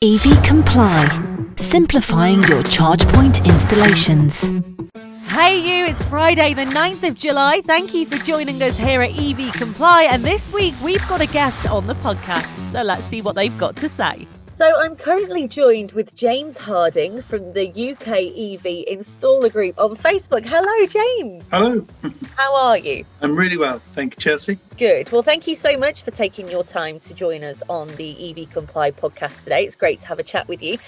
EV Comply, simplifying your charge point installations. Hey you, it's Friday the 9th of July. Thank you for joining us here at EV Comply, and this week we've got a guest on the podcast, so let's see what they've got to say. So I'm currently joined with James Harding from the UK EV Installer Group on Facebook. Hello, James. Hello. How are you? I'm really well. Thank you, Chelsea. Good. Well, thank you so much for taking your time to join us on the EV Comply podcast today. It's great to have a chat with you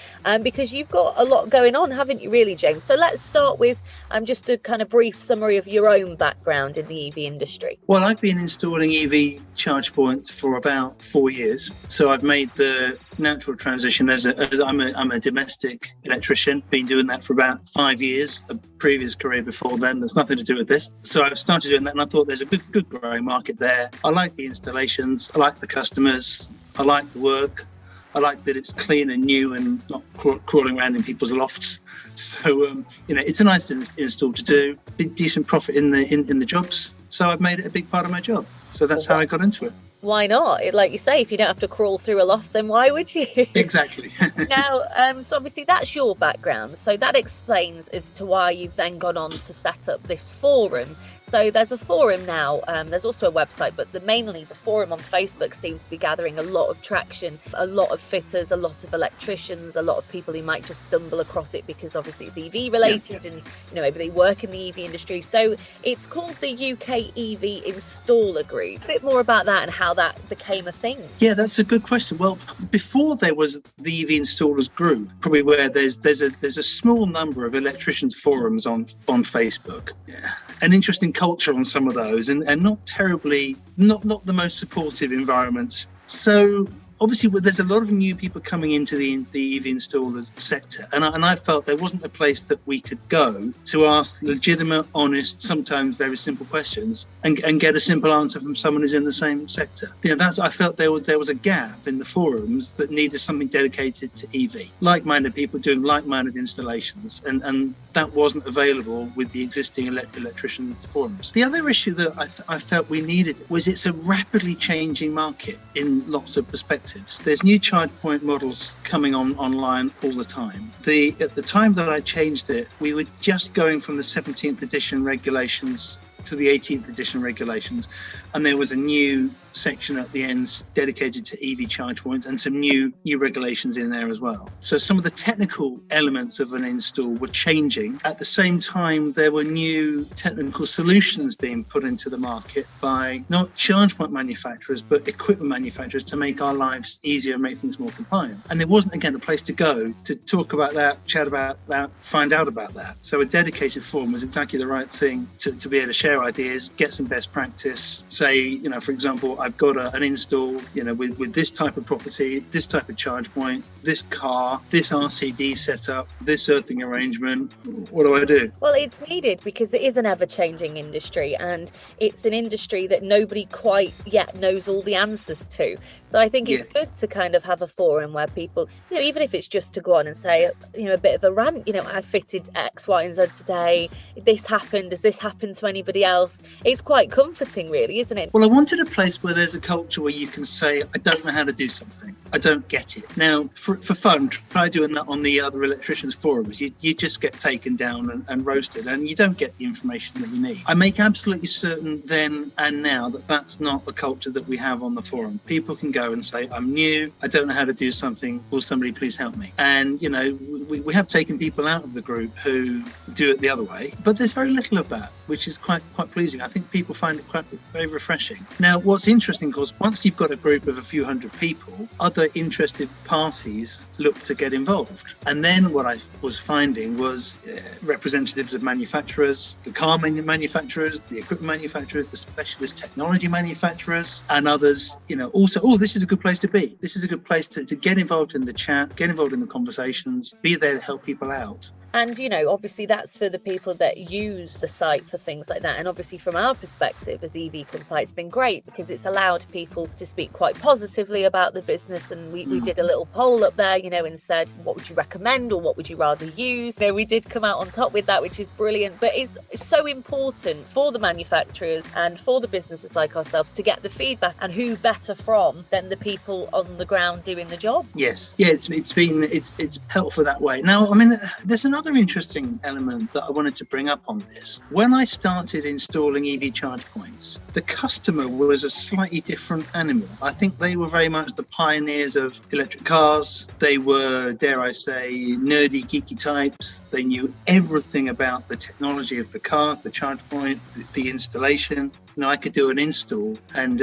because you've got a lot going on, haven't you, really, James? So let's start with just a kind of brief summary of your own background in the EV industry. Well, I've been installing EV charge points for about 4 years. So I've made the natural transition as I'm a domestic electrician, been doing that for about 5 years, a previous career before then. There's nothing to do with this. So I've started doing that and I thought there's a good growing market there. I like the installations, I like the customers, I like the work, I like that it's clean and new and not crawling around in people's lofts. So it's a nice install to do, decent profit in the jobs. So I've made it a big part of my job. So that's how I got into it. Why not? Like you say, if you don't have to crawl through a loft, then why would you? Exactly. Now, so obviously that's your background. So that explains as to why you've then gone on to set up this forum. So there's a forum now, there's also a website, but mainly the forum on Facebook seems to be gathering a lot of traction, a lot of fitters, a lot of electricians, a lot of people who might just stumble across it because obviously it's EV related and maybe they work in the EV industry. So it's called the UK EV Installer Group. A bit more about that and how that became a thing. Yeah, that's a good question. Well, before there was the EV Installers Group, probably where there's a small number of electricians forums on Facebook. Yeah. An interesting culture on some of those and not terribly, not the most supportive environments. So obviously there's a lot of new people coming into the EV installers sector and I felt there wasn't a place that we could go to ask legitimate, honest, sometimes very simple questions and get a simple answer from someone who's in the same sector. I felt there was a gap in the forums that needed something dedicated to EV. Like-minded people doing like-minded installations and that wasn't available with the existing electricians forums. The other issue that I felt we needed was it's a rapidly changing market in lots of perspectives. There's new charge point models coming online all the time. At the time that I changed it, we were just going from the 17th edition regulations to the 18th edition regulations, and there was a new section at the end dedicated to EV charge points and some new regulations in there as well. So some of the technical elements of an install were changing. At the same time, there were new technical solutions being put into the market by not charge point manufacturers, but equipment manufacturers to make our lives easier and make things more compliant. And there wasn't, again, a place to go to talk about that, chat about that, find out about that. So a dedicated forum was exactly the right thing to be able to share ideas, get some best practice, say, for example, I've got an install, with this type of property, this type of charge point, this car, this RCD setup, this earthing arrangement. What do I do? Well, it's needed because it is an ever-changing industry and it's an industry that nobody quite yet knows all the answers to. So I think it's good to kind of have a forum where people, even if it's just to go on and say, a bit of a rant, I fitted X, Y, and Z today. This happened. Does this happen to anybody else? It's quite comforting, really, isn't it? Well, I wanted a place where there's a culture where you can say, I don't know how to do something. I don't get it. Now, for fun, try doing that on the other electricians forums. You just get taken down and roasted and you don't get the information that you need. I make absolutely certain then and now that that's not the culture that we have on the forum. People can go and say, I'm new, I don't know how to do something, will somebody please help me? And we have taken people out of the group who do it the other way, but there's very little of that, which is quite pleasing. I think people find it quite very refreshing. Now, what's interesting, of course, once you've got a group of a few hundred people, other interested parties look to get involved. And then what I was finding was representatives of manufacturers, the car manufacturers, the equipment manufacturers, the specialist technology manufacturers, and others, also, this is a good place to be. This is a good place to get involved in the chat, get involved in the conversations, be there to help people out. And, obviously that's for the people that use the site for things like that. And obviously from our perspective as EV Comply, it's been great because it's allowed people to speak quite positively about the business. And we did a little poll up there, and said, what would you recommend or what would you rather use? We did come out on top with that, which is brilliant. But it's so important for the manufacturers and for the businesses like ourselves to get the feedback, and who better from than the people on the ground doing the job. Yes, yeah, it's helpful that way. Now, I mean, there's another interesting element that I wanted to bring up on this. When I started installing EV charge points, the customer was a slightly different animal. I think they were very much the pioneers of electric cars. They were, dare I say, nerdy, geeky types. They knew everything about the technology of the cars, the charge point, the installation. I could do an install, and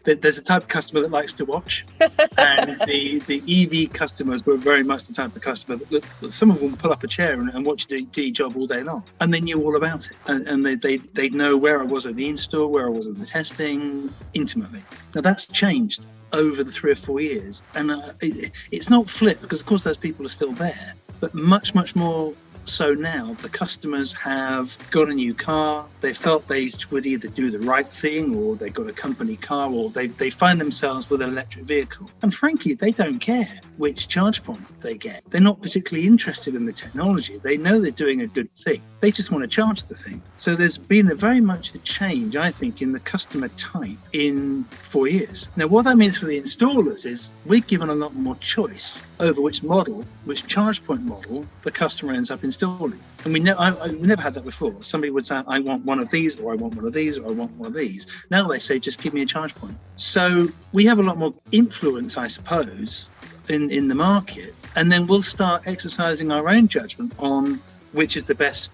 there's a type of customer that likes to watch, and the EV customers were very much the type of customer that some of them pull up a chair and watch you do your job all day long, and they knew all about it, and they'd know where I was at the install, where I was at the testing, intimately. Now that's changed over the 3 or 4 years, and it's not flipped, because of course those people are still there, but much more so now. The customers have got a new car, they felt they would either do the right thing, or they got a company car, or they find themselves with an electric vehicle, and frankly they don't care which charge point they get. They're not particularly interested in the technology. They know they're doing a good thing, they just want to charge the thing. So there's been very much a change, I think, in the customer type in 4 years. Now what that means for the installers is we're given a lot more choice over which charge point model the customer ends up installing. And we never had that before. Somebody would say, I want one of these, or I want one of these, or I want one of these. Now they say, just give me a charge point. So we have a lot more influence, I suppose, in the market. And then we'll start exercising our own judgment on which is the best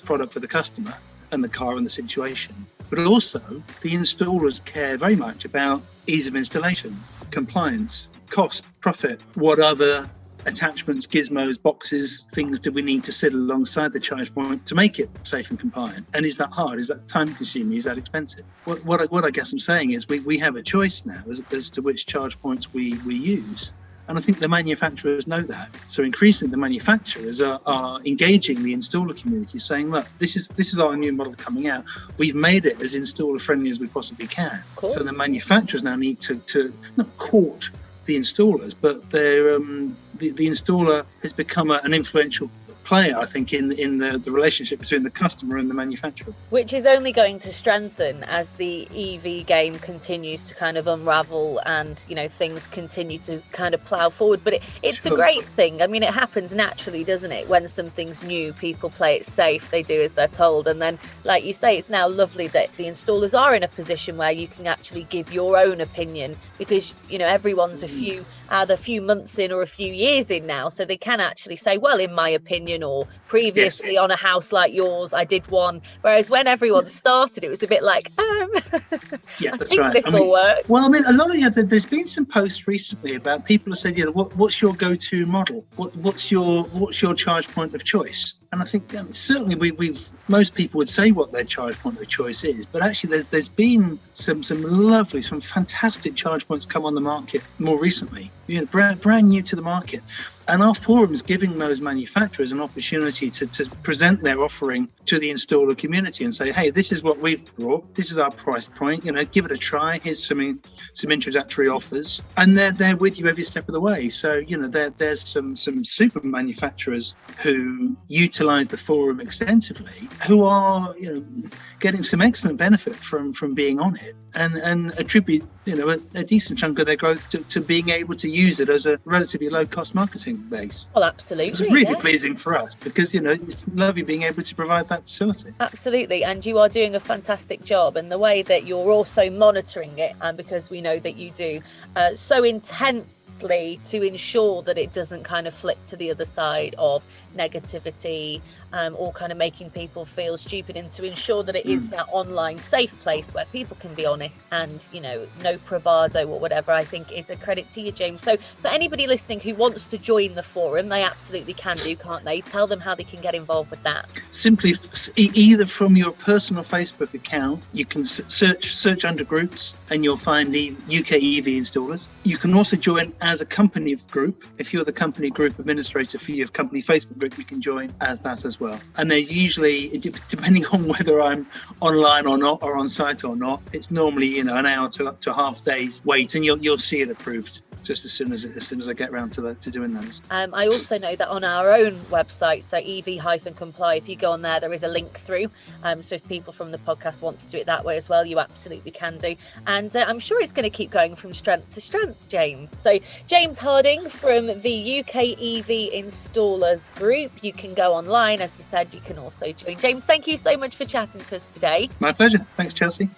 product for the customer and the car and the situation. But also, the installers care very much about ease of installation, compliance, cost, profit, what other attachments, gizmos, boxes, things do we need to sit alongside the charge point to make it safe and compliant? And is that hard? Is that time consuming? Is that expensive? What I guess I'm saying is we have a choice now as to which charge points we use. And I think the manufacturers know that. So increasingly the manufacturers are engaging the installer community, saying, look, this is our new model coming out. We've made it as installer friendly as we possibly can. Cool. So the manufacturers now need to not court the installers, but the installer has become an influential player, I think, in the relationship between the customer and the manufacturer. Which is only going to strengthen as the EV game continues to kind of unravel and, things continue to kind of plough forward. But it's a great thing. I mean, it happens naturally, doesn't it? When something's new, people play it safe, they do as they're told. And then, like you say, it's now lovely that the installers are in a position where you can actually give your own opinion, because, everyone's either a few months in or a few years in now, so they can actually say, well, in my opinion, or previously on a house like yours, I did one. Whereas when everyone started, it was a bit like, yeah, that's I think right. This will work. Well, I mean, a lot of there's been some posts recently about people who said, what's your go-to model? What's your charge point of choice? And I think certainly most people would say what their charge point of choice is, but actually there's been some fantastic charge points come on the market more recently, brand new to the market. And our forum's giving those manufacturers an opportunity to present their offering to the installer community and say, hey, this is what we've brought. This is our price point. Give it a try. Here's some introductory offers. And they're with you every step of the way. So, there's some super manufacturers who utilize the forum extensively, who are, getting some excellent benefit from being on it and attribute, a decent chunk of their growth to being able to use it as a relatively low-cost marketing base. Well, absolutely. It's really pleasing for us because, it's lovely being able to provide that facility. Absolutely. And you are doing a fantastic job. And the way that you're also monitoring it, and because we know that you do so intensely to ensure that it doesn't kind of flip to the other side of negativity, or kind of making people feel stupid, and to ensure that it is that online safe place where people can be honest and, no bravado or whatever, I think is a credit to you, James. So for anybody listening who wants to join the forum, they absolutely can do, can't they? Tell them how they can get involved with that. Simply either from your personal Facebook account, you can search under groups and you'll find the UK EV installers. You can also join as a company group. If you're the company group administrator for your company Facebook group, you can join as that as well. And there's usually, depending on whether I'm online or not, or on site or not, it's normally an hour to up to a half day's wait, and you'll see it approved just as soon as I get around to doing those. I also know that on our own website, so EV-Comply, if you go on there is a link through. So if people from the podcast want to do it that way as well, you absolutely can do. And I'm sure it's going to keep going from strength to strength, James. So James Harding from the UK EV Installers Group. You can go online, as we said, you can also join. James, thank you so much for chatting to us today. My pleasure. Thanks, Chelsea.